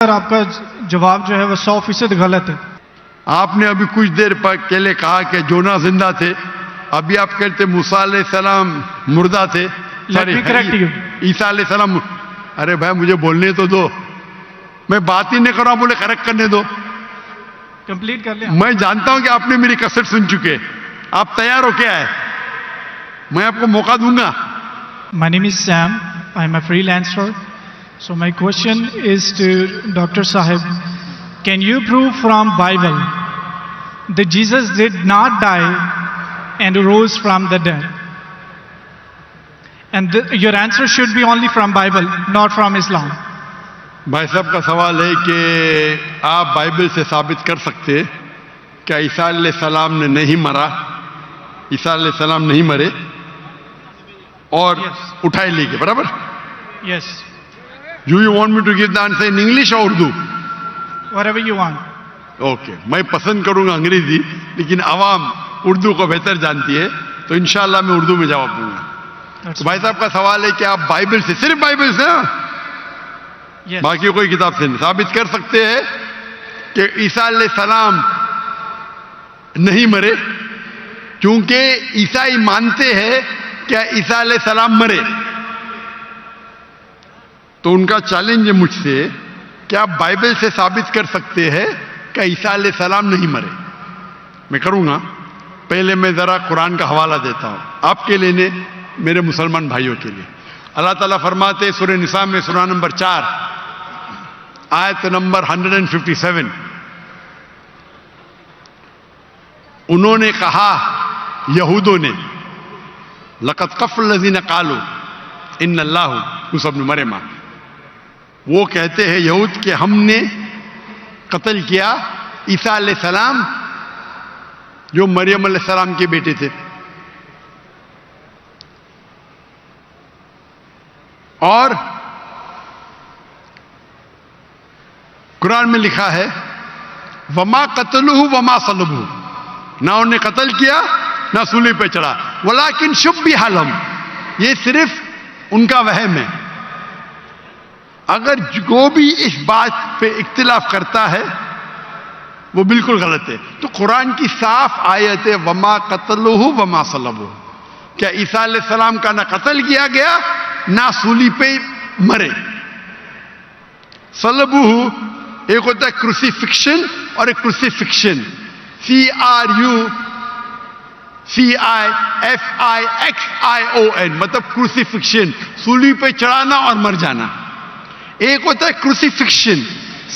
Sir आपका जवाब जो है वो 100% गलत है। आपने अभी कुछ देर पहले कहा कि जोना जिंदा थे, अभी आप कहते मूसा अलैहिस्सलाम मुर्दा थे। Let me correct you. ईसा अलैहिस्सलाम। अरे भाई मुझे बोलने तो दो, मैं बात ही नहीं कर रहा हूं, बोले करेक्ट करने दो। कंप्लीट कर लिया। मैं जानता हूं कि आपने मेरी कसरत सुन चुके, आप तैयार हो क्या है, मैं आपको मौका दूंगा। My name is Sam. I'm a freelancer. So my question is to Dr. Sahib. Can you prove from Bible that Jesus did not die and rose from the dead? And your answer should be only from Bible, not from Islam. भाई साहब का सवाल है कि आप Bible से साबित कर सकते क्या ईसा अलैहिस्सलाम ने नहीं मरा, ईसा अलैहिस्सलाम नहीं मरे और उठाए ले गए, बराबर? Yes. Do you want me to give the answer in English or Urdu? Whatever you want. Okay, मैं पसंद करूंगा अंग्रेजी, लेकिन आवाम उर्दू को बेहतर जानती है, तो इंशाल्लाह मैं उर्दू में जवाब दूंगा। तो भाई साहब का सवाल है कि आप बाइबल से, सिर्फ बाइबल से, Yes. बाकी कोई किताब से नहीं साबित कर सकते हैं कि ईसा अलैहिस्सलाम नहीं मरे, क्योंकि ईसाई मानते हैं कि ईसा अलैहिस्सलाम मरे। तो उनका चैलेंज है मुझसे कि आप बाइबल से साबित कर सकते हैं कि ईसा अलैहिस्सलाम नहीं मरे। मैं करूंगा, पहले मैं जरा कुरान का हवाला देता हूं आपके लिए, मेरे मुसलमान भाइयों के लिए। अल्लाह ताला फरमाते सूरह निसा में, सूरह नंबर 4 आयत नंबर 157, उन्होंने कहा, यहूदों ने, लक़द कफ़ल लज़ीना क़ालू इन्नल्लाहु मूसा इब्न मरियम, वो कहते हैं यहूद कि हमने कत्ल किया ईसा अलैहिस्सलाम जो मरियम अलैहिस्सलाम के बेटे थे। और कुरान में लिखा है वमा कतलुहु वमा सलबुहु, ना उन्हें कत्ल किया ना सूली पे चढ़ा, वलाकिन शुब्बिहा लहुम, ये सिर्फ उनका वहम है। अगर जो भी इस बात पे इख्तिलाफ करता है वो बिल्कुल गलत है। तो कुरान की साफ आयत है वमा कतलुहु वमा सलबुहु, क्या ईसा अलैहिस्सलाम का ना कत्ल किया गया ना सूली पे मरे। सलबुहु एक होता है क्रूसिफिक्शन और एक क्रूसिफिक्शन, CRUCIFIXION, मतलब क्रूसिफिक्शन, सूली पे चढ़ाना और मर जाना। एक होता है क्रूसिफिक्शन,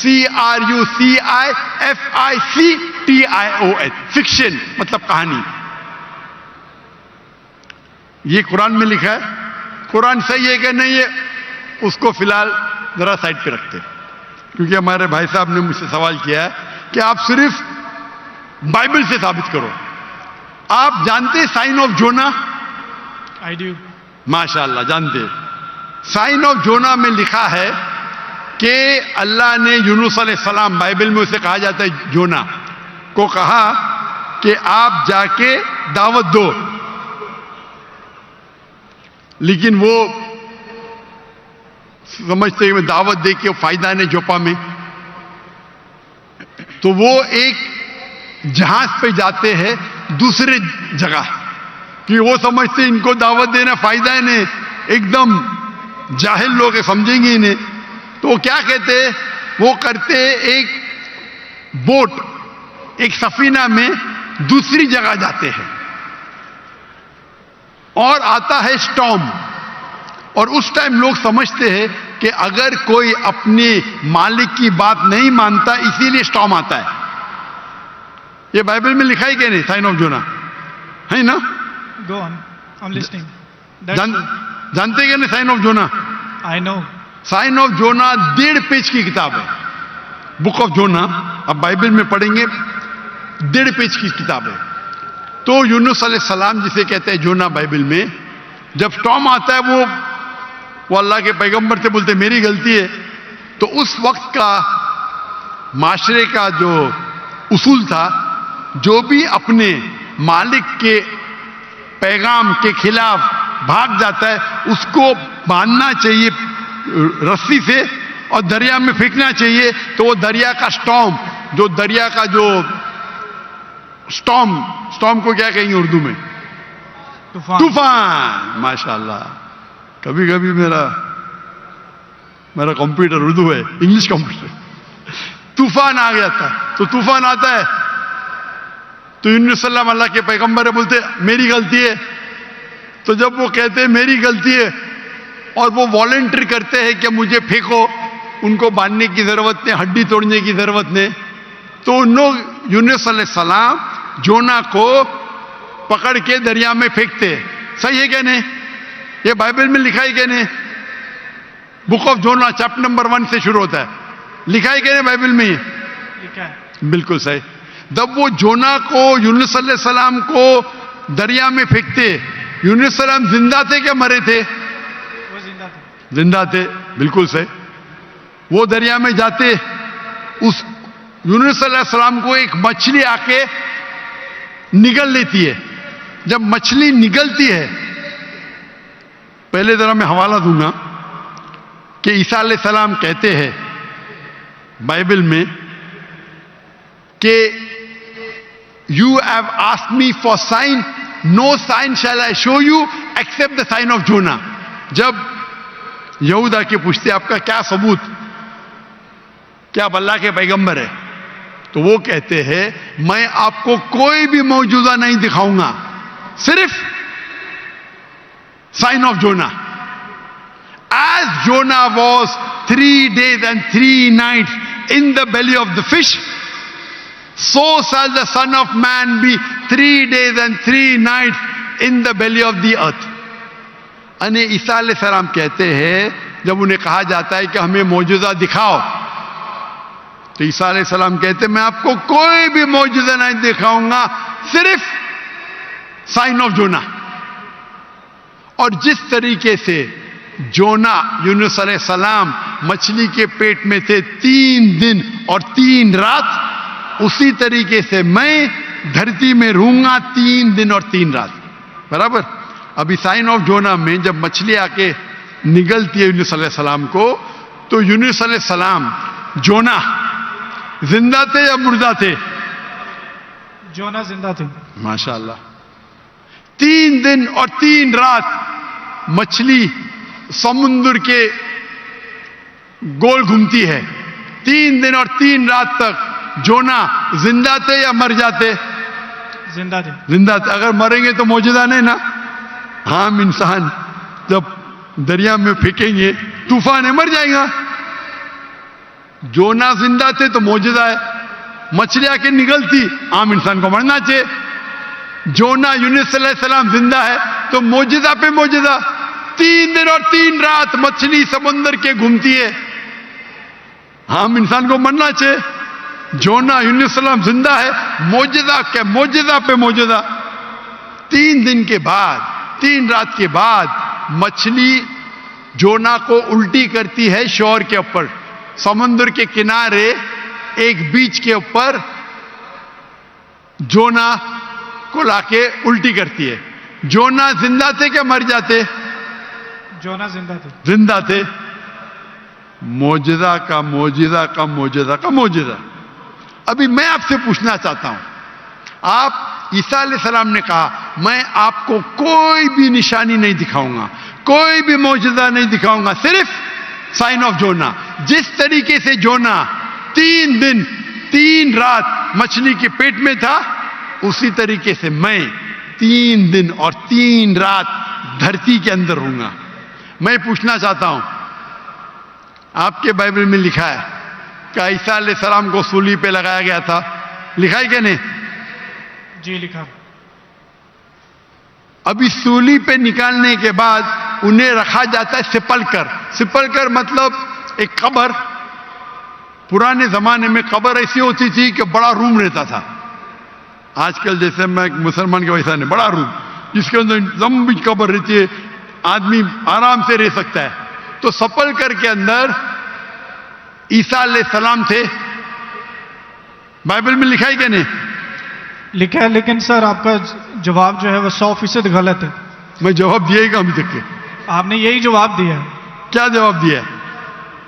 CRUCIFICTION, फिक्शन मतलब कहानी। ये कुरान में लिखा है। कुरान सही है कि नहीं है उसको फिलहाल जरा साइड पे रखते हैं, क्योंकि हमारे भाई साहब ने मुझसे सवाल किया है कि आप सिर्फ बाइबल से साबित करो। आप जानते sign of Jonah? I do. माशाअल्लाह जानते। साइन ऑफ जोना में लिखा है कि अल्लाह ने यूनुस अलैहिस्सलाम, बाइबल में उसे कहा जाता है जोना, को कहा कि आप जाके दावत दो, लेकिन वो समझते हैं दावत दे के फायदा नहीं जोपा में, तो वो एक जहाज पे जाते हैं दूसरे जगह, कि वो समझते इनको दावत देना फायदा है नहीं, एकदम जाहिल लोग हैं, समझेंगे ही नहीं। तो वो क्या कहते हैं, वो करते एक बोट, एक सफीना में दूसरी जगह जाते हैं और आता है स्टॉर्म, और उस टाइम लोग समझते हैं कि अगर कोई अपने मालिक की बात नहीं मानता इसीलिए स्टॉर्म आता है। ये बाइबल में लिखा है कि नहीं साइन ऑफ जोना, है ना? Go on. I'm listening. जानते क्या नहीं sign of Jonah? I know. Sign of Jonah 1.5 page की किताब है, बुक ऑफ जोना। अब बाइबल में पढ़ेंगे 1.5 पेज की किताब है। तो यूनुस अलैहिस्सलाम जिसे कहते हैं जोना बाइबल में, जब स्टॉर्म आता है वो अल्लाह के पैगंबर से बोलते मेरी गलती है। तो उस वक्त का माशरे का जो उसूल था, जो भी अपने मालिक के पैगाम के खिलाफ भाग जाता है उसको बांधना चाहिए रस्सी से और दरिया में फेंकना चाहिए, तो वो दरिया का स्टॉर्म, जो दरिया का जो स्टॉर्म को क्या कहेंगे उर्दू में? तूफान। माशाल्लाह, कभी कभी मेरा कंप्यूटर उर्दू है, इंग्लिश कंप्यूटर। तूफान आ गया था, तो तूफान आता है तो यूनुस सल्लम अल्लाह के पैगंबर है, बोलते मेरी गलती है। तो जब वो कहते हैं मेरी गलती है और वो वॉलंटियर करते हैं कि मुझे फेंको, उनको बांधने की जरूरत नहीं, हड्डी तोड़ने की जरूरत नहीं, तो उन लोग यूनुस सलाम जोना को पकड़ के दरिया में फेंकते। सही है क्या नहीं? ये बाइबल में लिखा है क्या नहीं? Book of Jonah chapter number 1 से शुरू होता है, लिखा है क्या नहीं बाइबल में? लिखा है। बिल्कुल सही। जब वो जोना को यूनुस सलाम को दरिया में फेंकते, यूनुस सलाम जिंदा थे क्या मरे थे? वो जिंदा थे। जिंदा थे, बिल्कुल सही। वो दरिया में जाते, उस यूनुस सलाम को एक मछली आके निगल लेती है। जब मछली निगलती है, पहले जरा मैं हवाला दूंगा कि ईसा अलैहिस्सलाम कहते हैं बाइबल में कि you have asked me for sign, no sign shall I show you except the sign of Jonah. जब यहूदा के पूछते आपका क्या सबूत, क्या आप अल्लाह के पैगंबर है, तो वो कहते हैं मैं आपको कोई भी मौजूदा नहीं दिखाऊंगा, सिर्फ sign of Jonah. As Jonah was 3 days and 3 nights in the belly of the fish, so shall the Son of Man be 3 days and 3 nights in the belly of the earth. अने ईसा अलैहिस्सलाम कहते हैं, जब उन्हें कहा जाता है कि हमें मौजूदा दिखाओ, तो ईसा अलैहिस्सलाम कहते हैं मैं आपको कोई भी मौजूदा नहीं दिखाऊंगा, सिर्फ साइन ऑफ जोना। और जिस तरीके से जोना यूनुस अलैहिस्सलाम मछली के पेट में थे 3 दिन और 3 रात, उसी तरीके से मैं धरती में रहूंगा 3 दिन और 3 रात। बराबर। अभी साइन ऑफ जोना में जब मछली आके निगलती है यूनुस अलैहिस्सलाम को, तो यूनुस अलैहिस्सलाम जोना जिंदा थे या मुर्दा थे? जोना जिंदा थे। माशाअल्लाह। 3 दिन और 3 रात मछली समुद्र के गोल घूमती है। 3 दिन और 3 रात तक जोना जिंदा थे या मर जाते? जिंदा थे। जिंदा थे। अगर मरेंगे तो मौजूदा नहीं ना। हम इंसान जब दरिया में फेंकेंगे, तूफान है, मर जाएगा। जोना जिंदा थे तो मौजूदा है। मछली आके निगलती, आम इंसान को मरना चाहिए। जोना यूनुस अलैहिस्सलाम जिंदा है तो मौजूदा पे मौजूदा। 3 दिन और 3 रात मछली समुद्र के घूमती है, हम इंसान को मरना चाहिए। जोना यूनुस अलैहिस्सलाम जिंदा है, मौजूदा के मौजूदा पे मौजूदा। 3 दिन के बाद, 3 रात के बाद मछली जोना को उल्टी करती है शोर के ऊपर, समुद्र के किनारे एक बीच के ऊपर जोना को लाके उल्टी करती है। जोना जिंदा थे क्या मर जाते? जोना जिंदा थे। जिंदा थे। मौजूदा का मौजूदा का मौजूदा का मौजूदा। अभी मैं आपसे पूछना चाहता हूं, आप ईसा अलैहिस्सलाम ने कहा मैं आपको कोई भी निशानी नहीं दिखाऊंगा, कोई भी मौजूदा नहीं दिखाऊंगा, सिर्फ साइन ऑफ जोना। जिस तरीके से जोना 3 दिन 3 रात मछली के पेट में था, उसी तरीके से मैं 3 दिन और 3 रात धरती के अंदर रहूंगा। मैं पूछना चाहता हूं, आपके बाइबल में लिखा है कि ईसा अलैहिस्सलाम को सूली पे लगाया गया था, लिखा है क्या नहीं? जी लिखा। अभी सूली पे निकालने के बाद उन्हें रखा जाता है सिपलकर। सिपलकर मतलब एक कब्र। पुराने जमाने में कब्र ऐसी होती थी कि बड़ा रूम रहता था। आजकल जैसे मैं मुसलमान के वैसा नहीं, बड़ा रूम जिसके अंदर लंबी कब्र रहती है, आदमी आराम से रह सकता है। तो सपलकर के अंदर ईसा अलैहिस्सलाम थे। बाइबल में लिखा है क्या नहीं? लिखा है, लेकिन सर आपका जवाब जो है वो 100% गलत है। मैं जवाब दिया ही अभी तक के। आपने यही जवाब दिया है। क्या जवाब दिया?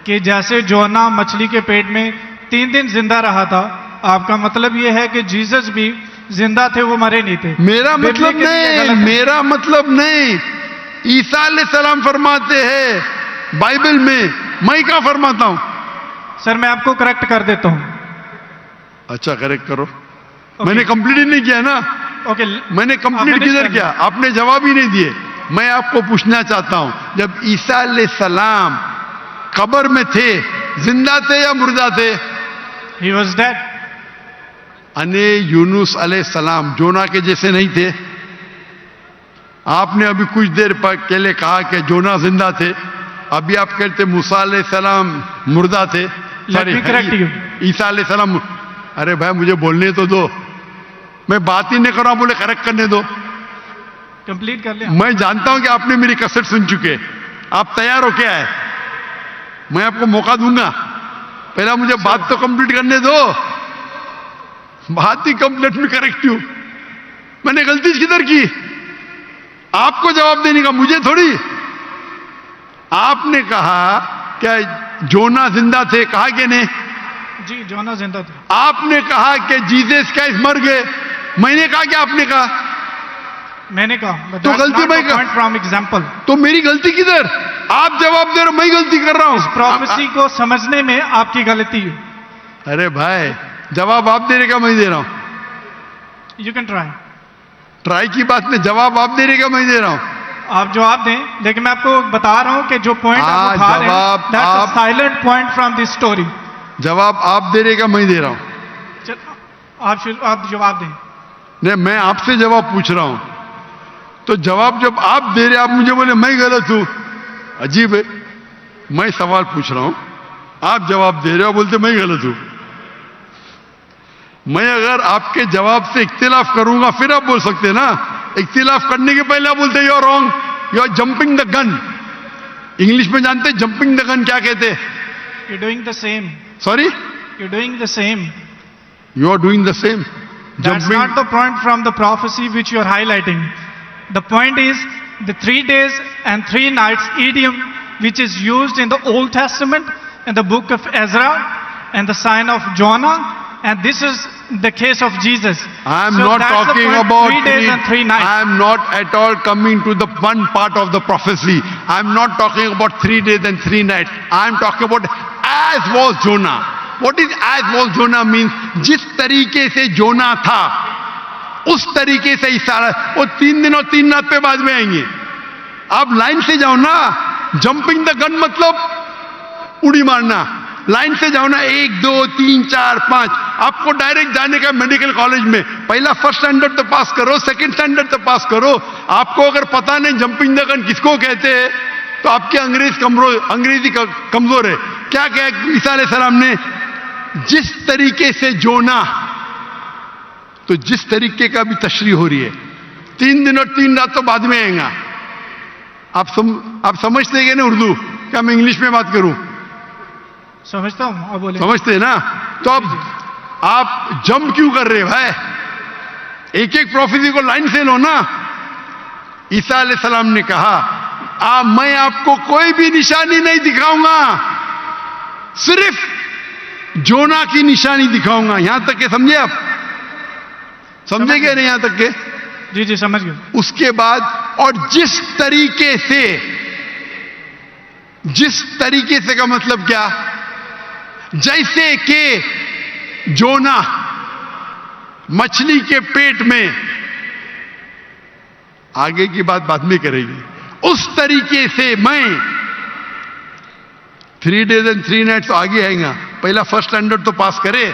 कि जैसे जोना मछली के पेट में 3 दिन जिंदा रहा था, आपका मतलब ये है कि जीसस भी जिंदा थे, वो मरे नहीं थे? मेरा मतलब बिबली के लिए नहीं, गलत है। मेरा मतलब नहीं। ईसा अलैहिस्सलाम फरमाते हैं बाइबल में, मैं क्या फरमाता हूं? सर मैं आपको करेक्ट कर देता हूं। अच्छा, करेक्ट करो। मैंने कंप्लीट ही नहीं किया ना। ओके, मैंने कंप्लीट किधर किया? आपने जवाब ही नहीं दिए। मैं आपको पूछना चाहता हूं, जब ईसा अलैहिस्सलाम कब्र में थे, जिंदा थे या मुर्दा थे? He was dead. अने यूनुस अलैहिस्सलाम जोना के जैसे नहीं थे? आपने अभी कुछ देर पहले कहा कि जोना जिंदा थे, अभी आप कहते मूसा अलैहिस्सलाम मुर्दा थे। Let me correct you. ईसा अलैहिस्सलाम। अरे भाई मुझे बोलने तो दो, मैं बात ही नहीं कर रहा हूं, बोले करेक्ट करने दो। कंप्लीट कर लिया। मैं जानता हूं कि आपने मेरी कैसेट सुन चुके, आप तैयार हो क्या है? मैं आपको मौका दूंगा, पहला मुझे बात तो कंप्लीट करने दो। बात ही कंप्लीट में करेक्ट हूं। मैंने गलती किधर की? आपको जवाब देने का, मुझे थोड़ी। आपने कहा क्या जोना जिंदा थे, कहा कि नहीं? जी, जोना जिंदा थे। आपने कहा कि जीसस क्राइस्ट मर गए, मैंने कहा कि आपने कहा? मैंने कहा। तो गलती मैं कर- पॉइंट फ्रॉम एग्जांपल। तो मेरी गलती किधर? आप जवाब दे रहे हो, मैं गलती कर रहा हूं। प्रोफेसी को समझने में आपकी गलती है। अरे भाई, जवाब आप देने का, मैं दे रहा हूं। You can try. ट्राई की बात नहीं, जवाब आप देने का, मैं दे रहा हूं। आप जवाब दें, लेकिन मैं आपको बता रहा हूं कि जो पॉइंट आप उठा रहे हैं, that's a silent point from this story. जवाब आप देने का, मैं दे रहा हूं। आप जवाब दें। नहीं, मैं आपसे जवाब पूछ रहा हूं, तो जवाब जब आप दे रहे, आप मुझे बोले मैं गलत हूं। अजीब है। मैं सवाल पूछ रहा हूं, आप जवाब दे रहे हो, बोलते मैं गलत हूं। मैं अगर आपके जवाब से इख्तिलाफ करूंगा फिर आप बोल सकते हैं ना। इख्तिलाफ करने के पहले आप बोलते you are wrong, you are jumping the gun. English में जानते हैं जंपिंग द गन क्या कहते हैं? You doing the same. Sorry, you doing the same. You are doing the same. That's not the point from the prophecy which you are highlighting. The point is the 3 days and 3 nights idiom which is used in the Old Testament in the book of Ezra and the sign of Jonah, and this is the case of Jesus. I am So not that's the talking point, about 3 days and 3 nights. I am not at all coming to the one part of the prophecy. I am not talking about 3 days and 3 nights. I am talking about as was Jonah. What is as was Jonah means? जिस तरीके से जोना था उस तरीके से ईसा, वो 3 दिन और 3 रात पे बाद में आएंगे। आप लाइन से जाओ ना। जंपिंग द गन मतलब उड़ी मारना। लाइन से जाओ ना, 1 2 3 4 5। आपको डायरेक्ट जाने का मेडिकल कॉलेज में, पहला फर्स्ट स्टैंडर्ड तो पास करो, सेकंड स्टैंडर्ड तो पास करो। आपको अगर पता नहीं जंपिंग द गन किसको कहते हैं, तो आपकी अंग्रेजी कमजोर है। क्या कहा ईसा अलैहिस्सलाम ने? जिस तरीके से जोना, तो जिस तरीके का भी तशरीह हो रही है, 3 दिन और 3 रात तो बाद में आएगा। आप समझते हैं ना उर्दू? क्या मैं इंग्लिश में बात करूं? समझता हूं। अब बोले। समझते हैं ना? तो अब आप जंप क्यों कर रहे हैं भाई? एक एक प्रोफेसी को लाइन से लो ना। ईसा अलैहिस्सलाम ने कहा, मैं आपको कोई भी निशानी नहीं दिखाऊंगा, सिर्फ जोना की निशानी दिखाऊंगा। यहां तक के समझे आप? समझे क्या नहीं यहां तक के? जी जी समझ गए। उसके बाद और जिस तरीके से का मतलब क्या? जैसे कि जोना मछली के पेट में, आगे की बात बाद में करेगी, उस तरीके से मैं 3 days and 3 nights तो आगे आएगा। पहला फर्स्ट स्टैंडर्ड तो पास करे।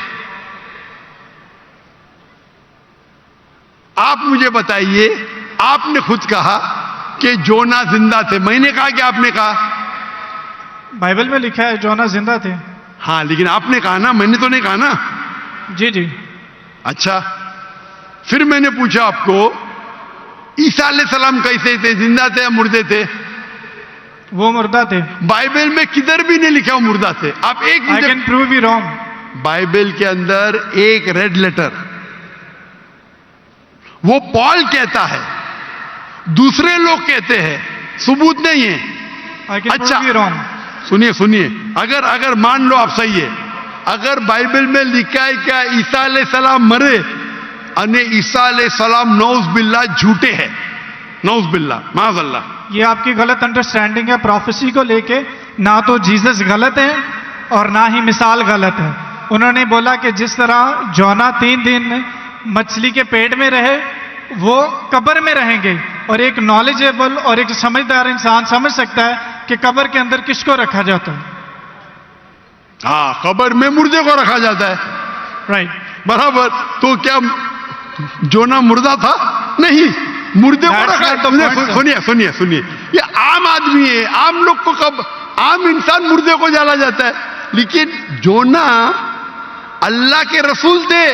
आप मुझे बताइए, आपने खुद कहा कि जोना जिंदा थे, मैंने कहा कि आपने कहा? बाइबल में लिखा है जोना जिंदा थे। हाँ, लेकिन आपने कहा ना, मैंने तो नहीं कहा ना। जी जी। अच्छा, फिर मैंने पूछा आपको, ईसा अलैहिस्सलाम कैसे थे? जिंदा थे या मुर्दे थे? वो मुर्दा थे। बाइबल में किधर भी नहीं लिखा वो मुर्दा थे। आप एक I can prove you wrong. Bible के अंदर एक रेड लेटर, वो पॉल कहता है, दूसरे लोग कहते हैं, सबूत नहीं है। आई कैन अच्छा, प्रूव यू रॉन्ग। सुनिए सुनिए, अगर मान लो आप सही है, अगर बाइबल में लिखा है क्या ईसा अलैहिस्सलाम मरे अने ईसा अलैहिस्सलाम नौज बिल्ला झूठे हैं, नौज बिल्ला माज़अल्लाह, ये आपकी गलत अंडरस्टैंडिंग है प्रोफेसी को लेके। ना तो जीसस गलत है और ना ही मिसाल गलत है। उन्होंने बोला कि जिस तरह जोना 3 दिन मछली के पेट में रहे, वो कब्र में रहेंगे। और एक नॉलेजेबल और एक समझदार इंसान समझ सकता है कि कब्र के अंदर किसको रखा जाता है। हाँ, कब्र में मुर्दे को रखा जाता है, राइट, बराबर। तो क्या जोना मुर्दा था? नहीं, मुर्दे को रखा। सुनिए सुनिए सुनिए, ये आम आदमी है, आम लोग को कब आम इंसान मुर्दे को जाला जाता है, लेकिन जोना अल्लाह के रसूल थे,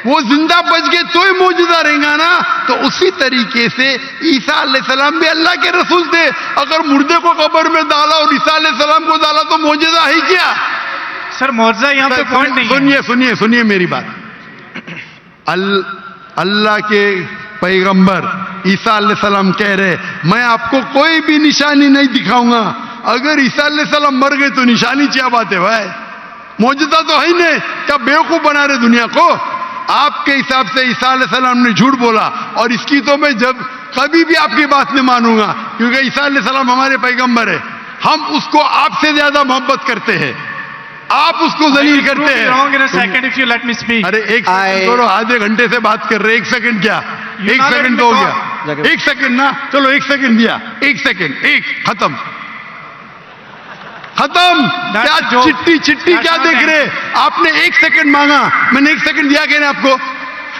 वो जिंदा बच गए तो ही मौजूदा रहेगा ना। तो उसी तरीके से ईसा अलैहिस्सलाम भी अल्लाह के रसूल थे। अगर मुर्दे को कब्र में डाला और ईसा अलैहिस्सलाम को डाला तो मौजूदा है क्या? सर मौजूदा यहाँ पे पॉइंट नहीं है। सुनिए सुनिए सुनिए मेरी बात। अल्लाह के पैगंबर ईसा अलैहिस्सलाम कह रहे, मैं आपको कोई भी निशानी नहीं दिखाऊंगा। अगर ईसा अलैहिस्सलाम मर गए तो निशानी क्या बात है भाई? मौजूदा तो है ही नहीं, क्या बेवकूफ बना रहे दुनिया को? आपके हिसाब से ईसा अलैहिस्सलाम ने झूठ बोला, और इसकी तो मैं जब कभी भी आपकी बात नहीं मानूंगा, क्योंकि ईसा अलैहिस्सलाम हमारे पैगंबर है। हम उसको आपसे ज्यादा मोहब्बत करते हैं, आप उसको जलील करते हैं। अरे एक सेकंड छोड़ो, आधे घंटे से बात कर रहे, 1 सेकंड क्या? 1 सेकंड तो हो गया, 1 सेकंड ना, चलो 1 सेकंड दिया, 1 सेकंड, 1 खत्म। क्या चिट्ठी क्या देख रहे? आपने 1 सेकंड मांगा, मैंने 1 सेकंड दिया क्या? आपको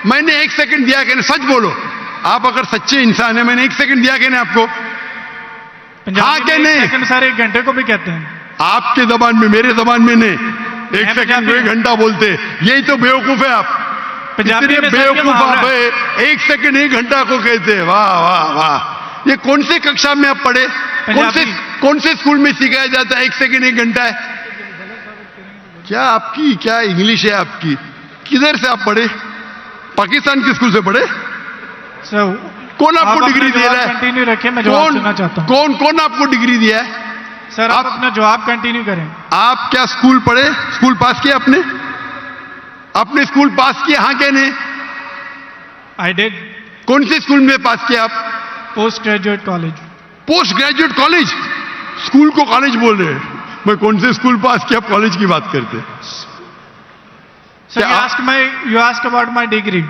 मैंने 1 सेकंड दिया क्या? सच बोलो, आप अगर सच्चे इंसान है, मैंने 1 सेकंड दिया क्या आपको? हाँ क्या नहीं? सर 1 घंटे को भी कहते हैं आपके जबान में, मेरे जबान में नहीं। 1 सेकंड को 1 घंटा बोलते, यही तो बेवकूफ है आप, पंजाबी में बेवकूफ आप है। 1 सेकंड 1 घंटा को कहते हैं, वाह वाह वाह। ये कौन से कक्षा में आप पढ़े? कौन से स्कूल में सिखाया जाता है 1 सेकंड 1 घंटा है? क्या आपकी क्या इंग्लिश है आपकी? किधर से आप पढ़े? पाकिस्तान के स्कूल से पढ़े? कौन आपको डिग्री दिया है? कंटिन्यू रखें, मैं जवाब सुनना चाहता हूं। कौन आपको डिग्री दिया है? सर आप अपना जवाब कंटिन्यू करें। आप क्या स्कूल पढ़े? स्कूल पास किया आपने? आपने स्कूल पास किया? हाँ क्या नहीं? I did. कौन से स्कूल में पास किया आप? Post graduate college. Post graduate college? School को कॉलेज बोल रहे हैं। मैं कौन से स्कूल पास किया, आप कॉलेज की बात करते? Sir you asked about my degree.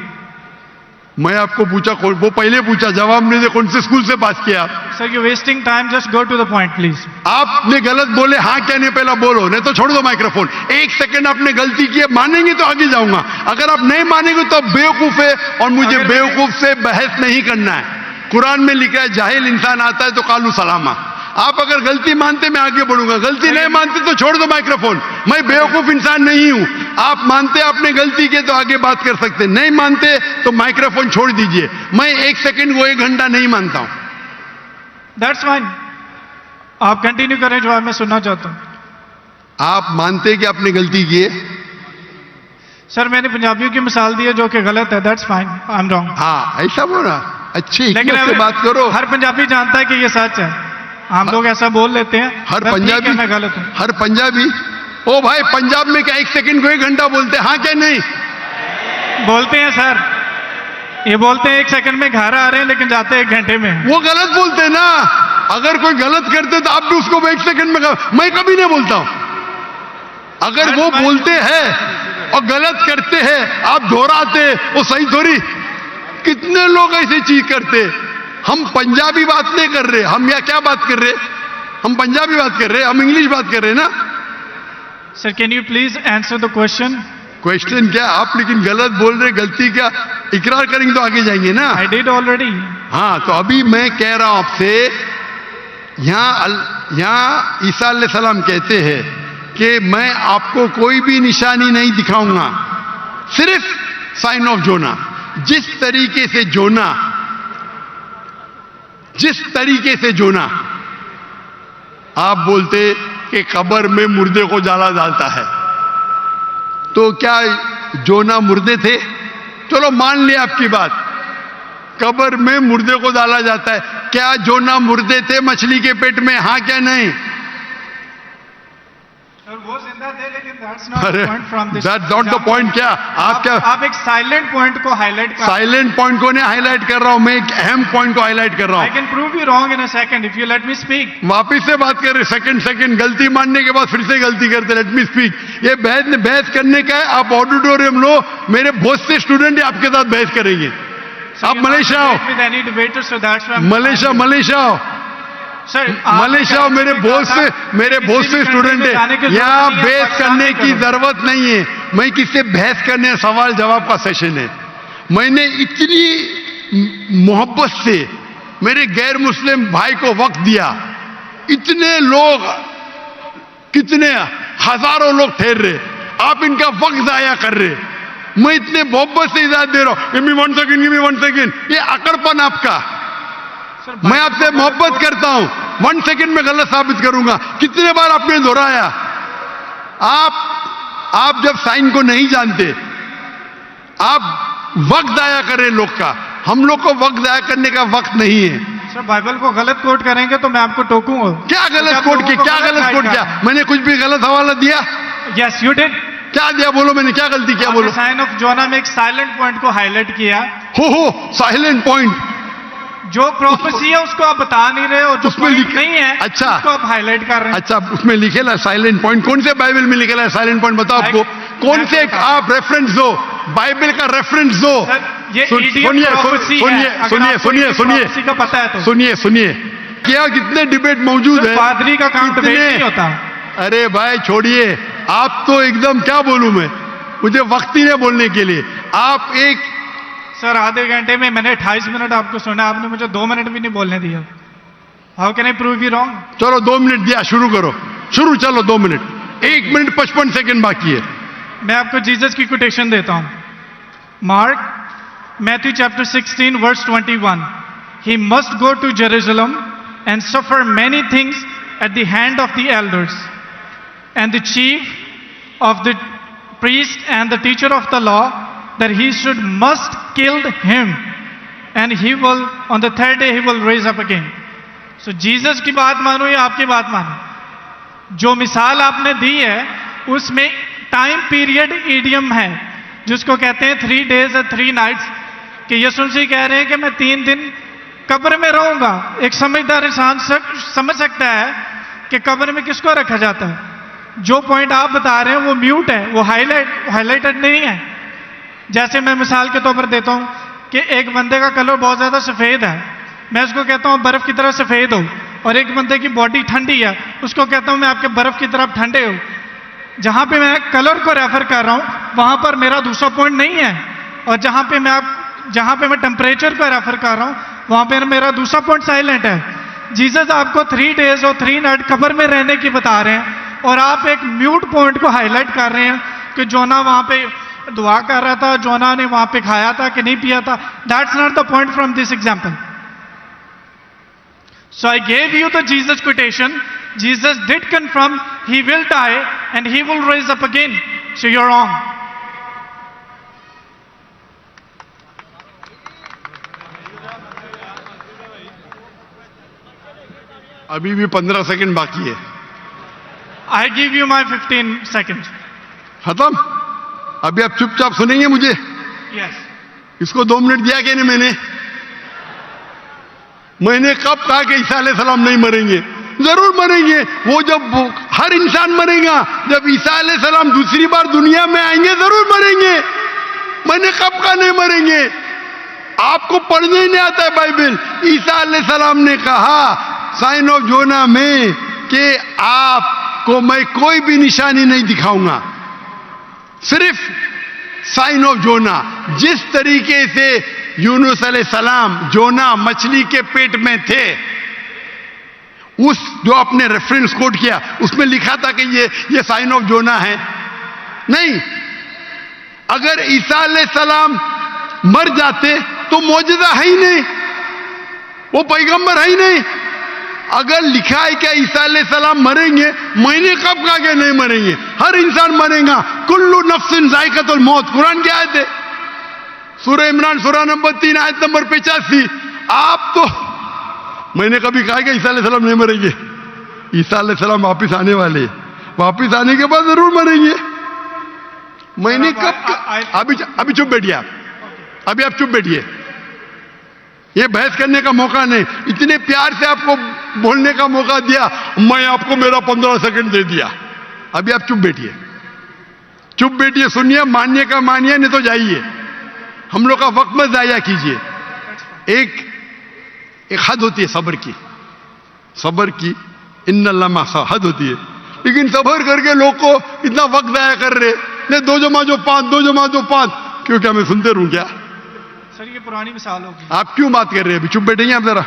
मैं आपको पूछा, वो पहले पूछा, जवाब नहीं दे, कौन से स्कूल से पास किया आप? Sir you wasting time, just go to the point please. आपने गलत बोले, हाँ क्या नहीं पहला बोलो, नहीं तो छोड़ दो माइक्रोफोन। 1 सेकंड आपने गलती की है, मानेंगे तो आगे जाऊंगा, अगर आप नहीं मानेंगे तो बेवकूफ है, और मुझे बेवकूफ से बहस नहीं करना है। कुरान में लिखा है जाहिल इंसान आता है तो कालू सलामा। आप अगर गलती मानते मैं आगे बढ़ूंगा, गलती नहीं मानते तो छोड़ दो माइक्रोफोन। मैं बेवकूफ इंसान नहीं हूं। आप मानते आपने गलती की तो आगे बात कर सकते, नहीं मानते तो माइक्रोफोन छोड़ दीजिए। मैं 1 सेकंड को 1 घंटा नहीं मानता हूं। दैट्स फाइन, आप कंटिन्यू करें, जवाब मैं सुनना चाहता हूं। आप मानते कि आपने गलती की है? सर मैंने पंजाबियों की मिसाल दी है जो कि गलत है, that's fine, I am wrong. हाँ ऐसा बोला, अच्छी लेकिन से बात करो। हर पंजाबी जानता है कि ये सच है, हम लोग ऐसा बोल लेते हैं। हर पंजाबी मैं गलत हूं। हर पंजाबी, ओ भाई पंजाब में क्या 1 सेकंड को 1 घंटा बोलते हैं? हाँ क्या नहीं बोलते हैं सर, ये बोलते हैं 1 सेकंड में घर आ रहे हैं लेकिन जाते हैं 1 घंटे में। वो गलत बोलते हैं ना। अगर कोई गलत करते तो आप भी उसको 1 सेकंड में मैं कभी नहीं बोलता हूं। अगर वो बोलते हैं और गलत करते हैं, आप दोहराते, वो सही थोड़ी। कितने लोग ऐसी चीज करते। हम पंजाबी बात नहीं कर रहे, हम यहाँ क्या बात कर रहे? हम पंजाबी बात कर रहे, हम इंग्लिश बात कर रहे हैं ना। Sir can you please answer the question? Question क्या? आप लेकिन गलत बोल रहे, गलती क्या इकरार करेंगे तो आगे जाएंगे ना। I did already. हाँ तो अभी मैं कह रहा हूं आपसे, यहाँ ईसा अलैहिस्सलाम कहते हैं कि मैं आपको कोई भी निशानी नहीं दिखाऊंगा, सिर्फ साइन ऑफ जोना। जिस तरीके से जोना आप बोलते कि कब्र में मुर्दे को जाला डालता है, तो क्या जोना मुर्दे थे? चलो मान लिया आपकी बात, कब्र में मुर्दे को डाला जाता है। क्या जोना मुर्दे थे? मछली के पेट में? हाँ क्या नहीं? थे, लेकिन that's not the अरे point from this that's not the example. Point. क्या आप क्या आप एक साइलेंट पॉइंट को हाईलाइट कर। साइलेंट पॉइंट को नहीं हाईलाइट कर रहा हूं, मैं एक अहम पॉइंट को हाईलाइट कर रहा I हूं। can prove you wrong in a second if you let me speak. वापिस से बात कर रहे, सेकंड गलती मानने के बाद फिर से गलती करते। Let me speak. ये बहस करने का है, आप ऑडिटोरियम लो, मेरे बहुत से स्टूडेंट आपके साथ बहस करेंगे। So आप you're not मलेशिया आओ, debate with any debater, so that's why I'm Malaysia आओ, Sir, मलेशिया आओ। मेरे बहुत से स्टूडेंट है यहाँ। बहस करने की जरूरत नहीं है, मैं किससे बहस करने, सवाल जवाब का सेशन है। मैंने इतनी मोहब्बत से मेरे गैर मुस्लिम भाई को वक्त दिया, इतने लोग, कितने हजारों लोग ठहर रहे, आप इनका वक्त जाया कर रहे। मैं इतने मोहब्बत से इजाजत दे रहा हूं, गिव मी 1 सेकेंड, ये अकड़पन आपका। मैं आपसे मोहब्बत करता हूं, 1 सेकेंड में गलत साबित करूंगा। कितने बार आपने दोहराया। आप जब साइन को नहीं जानते, आप वक्त जाया करें लोग का। हम लोग को वक्त जाया करने का वक्त नहीं है। सर बाइबल को गलत कोट करेंगे तो मैं आपको टोकूंगा। क्या गलत कोट किया, क्या गलत कोट किया? मैंने कुछ भी गलत हवाला दिया? Yes you did. क्या दिया बोलो, मैंने क्या गलती किया बोलो? साइन ऑफ जोना में एक साइलेंट पॉइंट को हाईलाइट किया। हो साइलेंट पॉइंट, जो प्रोफेसी है उसको आप बता नहीं रहे, और जो उसमें पॉइंट नहीं है अच्छा, उसको आप हाईलाइट कर रहे हैं। अच्छा, उसमें लिखेला है साइलेंट पॉइंट। कौन से बाइबल में लिखेला है साइलेंट पॉइंट? बताओ आपको कौन से, आप रेफरेंस दो, बाइबल का रेफरेंस दो। ये सुनिए का पता है तो सुनिए क्या कितने डिबेट मौजूद है। पादरी का काम डिबेट नहीं होता। अरे भाई छोड़िए, आप तो एकदम, क्या बोलूं मैं, मुझे वक्त ही नहीं बोलने के लिए। आप एक सर आधे घंटे में मैंने 28 मिनट आपको सुना, आपने मुझे 2 मिनट भी नहीं बोलने दिया। How can I prove you wrong? चलो 2 मिनट दिया, शुरू करो, शुरू, चलो 2 मिनट। 1 मिनट 55 सेकंड बाकी है। मैं आपको जीसस की कोटेशन देता हूं। Mark Matthew chapter 16 verse 21. He must go to Jerusalem and suffer many things at the hand of the elders and the chief of the priest and the teacher of the law, that he must kill him, and he will, on the 3rd day he will raise up again. So Jesus की बात मानो या आपकी बात मानो, जो मिसाल आपने दी है उसमें टाइम पीरियड ईडियम है, जिसको कहते हैं 3 days and 3 nights, कि यीशु मसीह कह रहे हैं कि मैं 3 दिन कब्र में रहूंगा। एक समझदार इंसान समझ सकता है कि कब्र में किसको रखा जाता है। जो पॉइंट आप बता रहे हैं वो म्यूट है, वो हाईलाइटेड नहीं है। जैसे मैं मिसाल के तौर पर देता हूं कि एक बंदे का कलर बहुत ज्यादा सफेद है, मैं उसको कहता हूं बर्फ की तरह सफेद हो, और एक बंदे की बॉडी ठंडी है, उसको कहता हूं मैं आपके बर्फ की तरफ ठंडे हो। जहां पे मैं कलर को रेफर कर रहा हूं वहां पर मेरा दूसरा पॉइंट नहीं है, और जहां पे मैं टेम्परेचर को रेफर कर रहा हूं वहां पे मेरा दूसरा पॉइंट साइलेंट है। जीसस आपको 3 days और 3 night कब्र में रहने की बता रहे हैं, और आप एक म्यूट पॉइंट को हाईलाइट कर रहे हैं कि जोना वहां पे दुआ कर रहा था, जोना ने वहां पे खाया था कि नहीं पिया था। That's not the point from this example. So I gave you the Jesus quotation. Jesus did confirm he will die and he will raise up again. So you're wrong. अभी भी 15 सेकंड बाकी है। I give you my 15 seconds. खत्म? अभी आप चुपचाप सुनेंगे मुझे? Yes. इसको 2 मिनट दिया क्या नहीं मैंने कब कहा कि ईसा अलैहिस्सलाम नहीं मरेंगे? जरूर मरेंगे। वो जब हर इंसान मरेगा, जब ईसा अलैहिस्सलाम दूसरी बार दुनिया में आएंगे जरूर मरेंगे। मैंने कब कहा नहीं मरेंगे? आपको पढ़ने ही नहीं आता है बाइबल। ईसा अलैहिस्सलाम ने कहा साइन ऑफ जोना में कि आपको मैं कोई भी निशानी नहीं दिखाऊंगा, सिर्फ साइन ऑफ जोना। जिस तरीके से यूनुस अलैहिस्सलाम जोना मछली के पेट में थे, उस जो आपने रेफरेंस कोट किया उसमें लिखा था कि ये साइन ऑफ जोना है। नहीं, अगर ईसा अलैहिस्सलाम मर जाते तो मौजूदा है ही नहीं, वो पैगंबर है ही नहीं। अगर लिखा है क्या ईसा अलैहिस्सलाम मरेंगे, मैंने कब कहा कि नहीं मरेंगे? हर इंसान मरेगा। कुल्लु नफ्सिन जायकातुल मौत, कुरान की आयत है, सूरह इमरान सूरह नंबर 3 आयत नंबर 85। आप तो, मैंने कभी कहा कि ईसा अलैहिस्सलाम नहीं मरेंगे? ईसा अलैहिस्सलाम वापिस आने वाले, वापिस आने के बाद जरूर मरेंगे। मैंने कब अभी चुप बैठिए आप, अभी आप चुप बैठिए, ये बहस करने का मौका नहीं। इतने प्यार से आपको बोलने का मौका दिया, मैं आपको मेरा 15 सेकंड दे दिया। अभी आप चुप बैठिए, चुप बैठिए, सुनिए, मानिए का मानिए, नहीं तो जाइए। हम लोग का वक्त मत जाया कीजिए। एक हद होती है सब्र की, सब्र की इन्नल्लाह मासा हद होती है। लेकिन सब्र करके लोग को इतना वक्त जाया कर रहे, नहीं 2 जमा जो 5, 2 जमा जो 5, क्यों? क्या मैं सुनते रहूं क्या? सर ये पुरानी मिसाल होगी। आप क्यों बात कर रहे हैं? अभी चुप बैठेंगे आप जरा,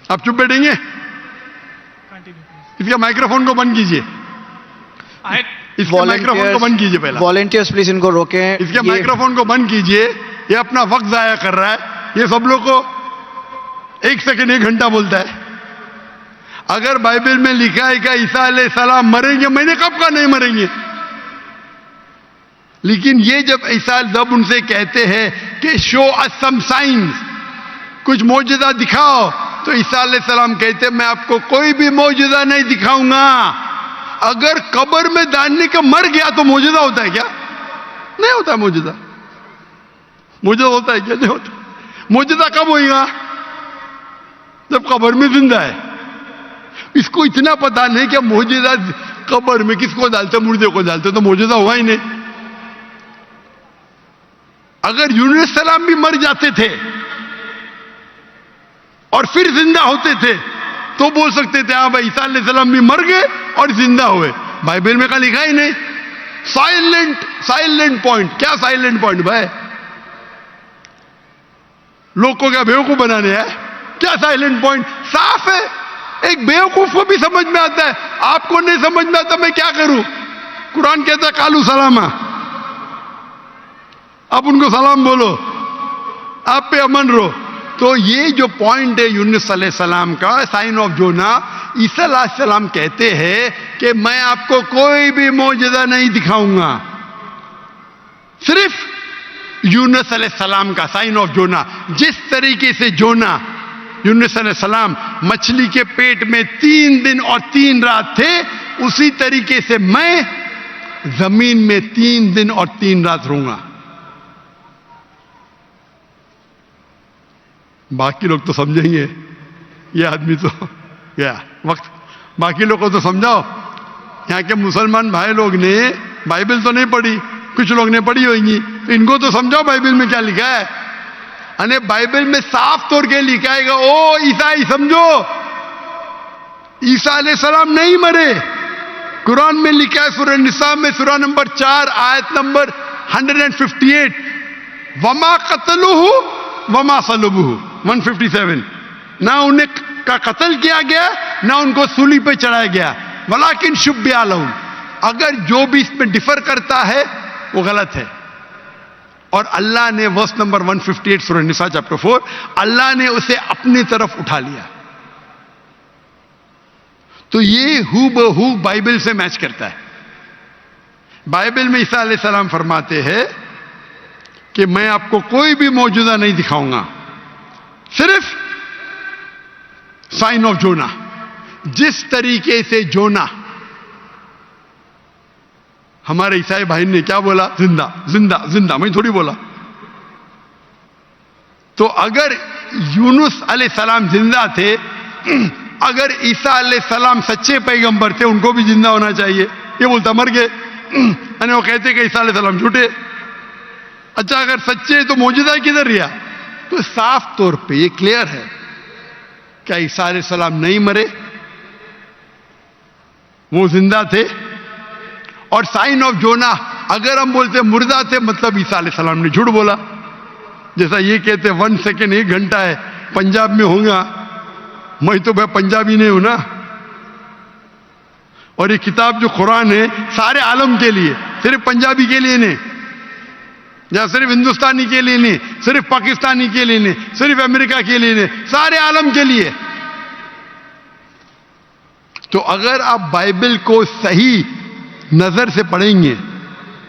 आप चुप बैठेंगे? इसका माइक्रोफोन को बंद कीजिए, इसके माइक्रोफोन को बंद कीजिए पहला। वॉलंटियर्स प्लीज इनको रोकें। इसके माइक्रोफोन को बंद कीजिए, ये अपना वक्त जाया कर रहा है। ये सब लोग को 1 सेकंड 1 घंटा बोलता है। अगर बाइबल में लिखा है कि ईसा अलैहिस्सलाम मरेंगे, मैंने कब कहा नहीं मरेंगे? लेकिन ये जब उनसे कहते हैं कि शो अस सम साइंस, कुछ मौजूदा दिखाओ, तो ईसा अलैहिस्सलाम कहते मैं आपको कोई भी मौजूदा नहीं दिखाऊंगा। अगर कब्र में डालने का मर गया तो मौजूदा होता है क्या? नहीं होता मौजूदा। मौजूदा होता है क्या? नहीं होता। मौजूदा कब होगा? जब कब्र में जिंदा है। इसको इतना पता नहीं कि मौजूदा कब्र में किसको डालते, मुर्दे को डालते, तो मौजूदा हुआ ही नहीं। अगर यूनुस सलाम भी मर जाते थे और फिर जिंदा होते थे तो बोल सकते थे हाँ भाई ईसा अलैहिस्सलाम भी मर गए और जिंदा हुए। बाइबल में का लिखा ही नहीं। Silent point. क्या साइलेंट पॉइंट भाई? लोग को क्या बेवकूफ बनाने हैं? क्या साइलेंट पॉइंट? साफ है, एक बेवकूफ को भी समझ में आता है, आपको नहीं समझ में आता, मैं क्या करूं? कुरान कहता है कालू सलामा, आप उनको सलाम बोलो, आप पे अमन रहो। तो ये जो पॉइंट है यूनुस अलैहिस्सलाम का, साइन ऑफ जोना, ईसा अलैहिस्सलाम कहते हैं कि मैं आपको कोई भी मौजूदा नहीं दिखाऊंगा। सिर्फ यूनुस अलैहिस्सलाम का साइन ऑफ जोना, जिस तरीके से जोना यूनुस अलैहिस्सलाम मछली के पेट में 3 दिन और 3 रात थे, उसी तरीके से मैं जमीन में 3 दिन और 3 रात रहूंगा। बाकी लोग तो समझेंगे, ये आदमी तो क्या वक्त, बाकी लोग को तो समझाओ। यहाँ के मुसलमान भाई लोग ने बाइबल तो नहीं पढ़ी, कुछ लोग ने पढ़ी होगी, तो इनको तो समझाओ बाइबल में क्या लिखा है। अने बाइबल में साफ तौर के लिखा है, ओ ईसाई समझो, ईसा अलैहिस्सलाम नहीं मरे। कुरान में लिखा है सूरह निसा में, सूरह नंबर 4 आयत नंबर 158, वमा कतलुहु वमा सलबुहु 157। ना उन्हें का कत्ल किया गया, ना उनको सूली पे चढ़ाया गया, वलाकिन शुब्बिहा लहुम। अगर जो भी इसमें डिफर करता है वो गलत है। और अल्लाह ने वर्स नंबर 158 सूरह निसा चैप्टर 4, अल्लाह ने उसे अपनी तरफ उठा लिया। तो ये हूबहू बाइबल से मैच करता है। बाइबल में ईसा अलैहिस्सलाम फरमाते हैं कि मैं आपको कोई भी मौजूदा नहीं दिखाऊंगा, सिर्फ साइन ऑफ जोना। जिस तरीके से जोना, हमारे ईसाई भाई ने क्या बोला? जिंदा जिंदा जिंदा, मैं थोड़ी बोला। तो अगर यूनुस अलैहिस्सलाम जिंदा थे, अगर ईसा अलैहिस्सलाम सच्चे पैगंबर थे, उनको भी जिंदा होना चाहिए। ये बोलता मर गए, यानी वो कहते कि ईसा अलैहिस्सलाम झूठे। अच्छा अगर सच्चे तो मौजूदा किधर रहा? तो साफ तौर पे ये क्लियर है, क्या ईसा अलैहिस्सलाम नहीं मरे, वो जिंदा थे। और साइन ऑफ जोना, अगर हम बोलते मुर्दा थे, मतलब ईसा अलैहिस्सलाम ने झूठ बोला। जैसा ये कहते 1 सेकेंड 1 घंटा है, पंजाब में होगा, मैं तो भाई पंजाबी नहीं हूं ना। और ये किताब जो कुरान है सारे आलम के लिए, सिर्फ पंजाबी के लिए नहीं, या सिर्फ हिंदुस्तानी के लिए नहीं, सिर्फ पाकिस्तानी के लिए नहीं, सिर्फ अमेरिका के लिए नहीं, सारे आलम के लिए। तो अगर आप बाइबल को सही नजर से पढ़ेंगे,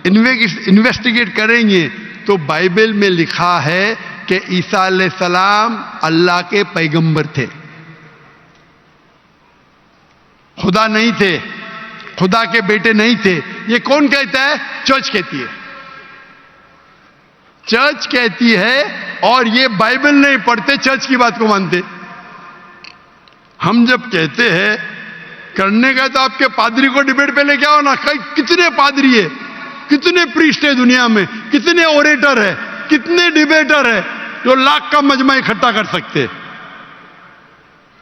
इन्वेस्टिगेट करेंगे, तो बाइबल में लिखा है कि ईसा अलैहिस्सलाम अल्लाह के पैगंबर थे, खुदा नहीं थे। खुदा के बेटे नहीं थे। ये कौन कहता है? चर्च कहती है। चर्च कहती है, और ये बाइबल नहीं पढ़ते, चर्च की बात को मानते। हम जब कहते हैं करने का, तो आपके पादरी को डिबेट पे लेके आओ ना। कितने पादरी है, कितने प्रीस्ट है दुनिया में, कितने ओरेटर है, कितने डिबेटर है जो लाख का मजमा इकट्ठा कर सकते।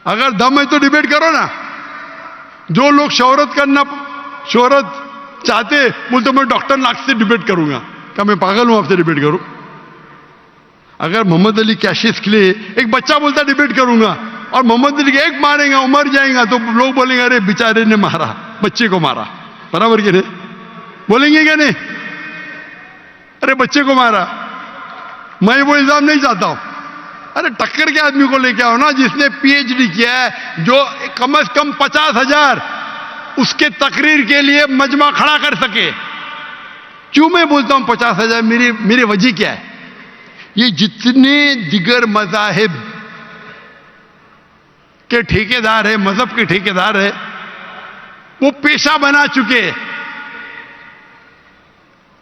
अगर दम है तो डिबेट करो ना। जो लोग शोहरत चाहते, बोलते मैं डॉक्टर नाग से डिबेट करूंगा। क्या मैं पागल हूं आपसे डिबेट करूं? अगर मोहम्मद अली कैशिस के लिए एक बच्चा बोलता डिबेट करूंगा, और मोहम्मद अली एक मारेगा, उमर जाएगा, तो लोग बोलेंगे अरे बेचारे ने मारा, बच्चे को मारा। बराबर के नहीं बोलेंगे क्या? नहीं, अरे बच्चे को मारा। मैं वो इल्जाम नहीं चाहता हूं। अरे टक्कर के आदमी को लेके आओ ना, जिसने पीएचडी किया है, जो कम से कम 50,000 उसके तकरीर के लिए मजमा खड़ा कर सके। क्यों मैं बोलता हूं 50,000? मेरी वजह क्या है? ये जितने दिगर मजाहिब के ठेकेदार है, मजहब के ठेकेदार है, वो पेशा बना चुके।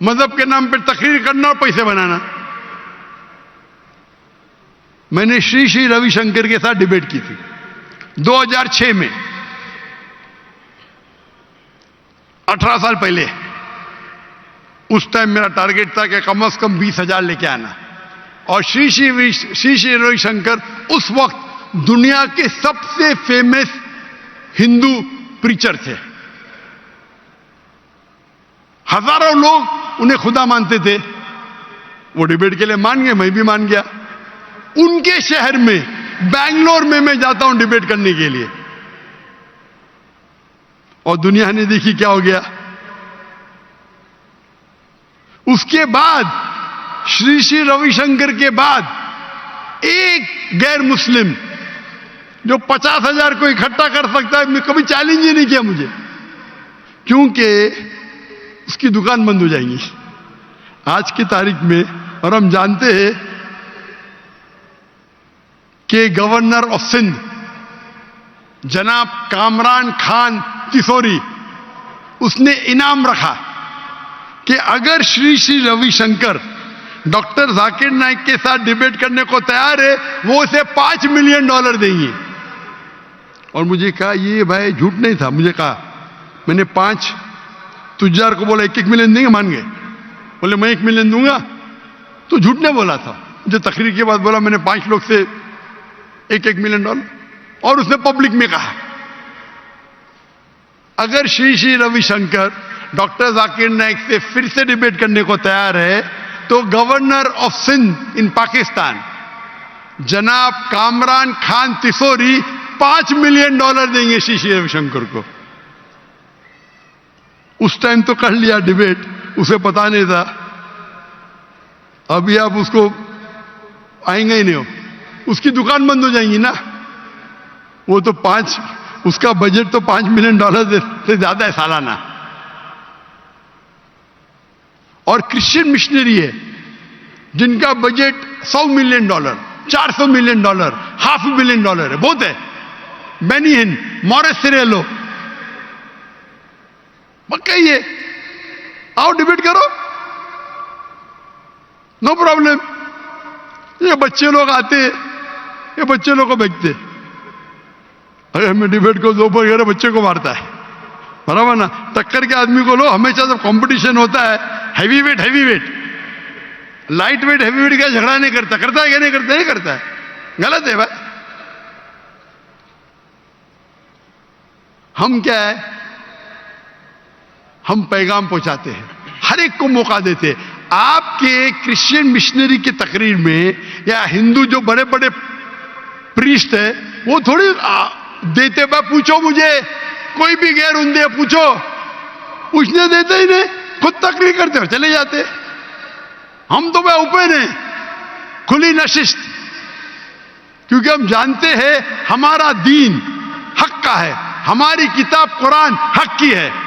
मजहब के नाम पर तकरीर करना और पैसे बनाना। मैंने श्री श्री रविशंकर के साथ डिबेट की थी 2006 में, 18 साल पहले। उस टाइम मेरा टारगेट था कि कम से कम 20,000 लेके आना। और श्री श्री रविशंकर उस वक्त दुनिया के सबसे फेमस हिंदू प्रीचर थे। हजारों लोग उन्हें खुदा मानते थे। वो डिबेट के लिए मान गए, मैं भी मान गया। उनके शहर में, बैंगलोर में मैं जाता हूं डिबेट करने के लिए, और दुनिया ने देखी क्या हो गया। उसके बाद श्री श्री रविशंकर के बाद एक गैर मुस्लिम जो 50,000 को इकट्ठा कर सकता है, मैं कभी चैलेंज ही नहीं किया मुझे, क्योंकि उसकी दुकान बंद हो जाएंगी आज की तारीख में। और हम जानते हैं कि गवर्नर ऑफ सिंध जनाब कामरान खान तिसोरी, उसने इनाम रखा कि अगर श्री श्री रविशंकर डॉक्टर जाकिर नाइक के साथ डिबेट करने को तैयार है, वो उसे $5 मिलियन देंगे। और मुझे कहा ये भाई झूठ नहीं था। मुझे कहा, मैंने 5 तुजार को बोला 1-1 मिलियन देंगे, मान गए। बोले मैं 1 मिलियन दूंगा, तो झूठ नहीं बोला था। मुझे तकरीर के बाद बोला मैंने 5 लोग से $1-1 मिलियन, और उसने पब्लिक में कहा अगर श्री श्री रविशंकर डॉक्टर जाकिर नाइक से फिर से डिबेट करने को तैयार है, तो गवर्नर ऑफ सिंध इन पाकिस्तान जनाब कामरान खान तिसोरी $5 मिलियन देंगे श्री श्री रविशंकर को। उस टाइम तो कर लिया डिबेट, उसे पता नहीं था। अभी आप उसको आएंगे ही नहीं हो, उसकी दुकान बंद हो जाएंगी ना। वो तो उसका बजट तो $5 मिलियन से ज्यादा है सालाना। और क्रिश्चियन मिशनरी है जिनका बजट $100 मिलियन, $400 मिलियन, $500 मिलियन है, बहुत है। बेनिहिन, मॉरिस सिरेलो, कहिए आओ डिबेट करो, नो प्रॉब्लम। ये बच्चे लोग आते, ये बच्चे लोग को बेचते। अरे हमें डिबेट को दोपहर बच्चे को मारता है, बराबर ना। टक्कर के आदमी को लो। हमेशा जब कंपटीशन होता है heavy weight, light weight heavy weight का झगड़ा नहीं करता है क्या? नहीं करता है, गलत है भाई। हम क्या है, हम पैगाम पहुंचाते हैं, हर एक को मौका देते। आपके क्रिश्चियन मिशनरी की तकरीर में या हिंदू जो बड़े बड़े प्रीस्ट है, वो थोड़ी देते। भाई पूछो मुझे, कोई भी गैर उन्दे पूछो, पूछने देते ही नहीं, खुद तकरीर करते हो चले जाते। हम तो भाई ओपन है, खुली नशिस्त, क्योंकि हम जानते हैं हमारा दीन हक का है, हमारी किताब कुरान हक की है।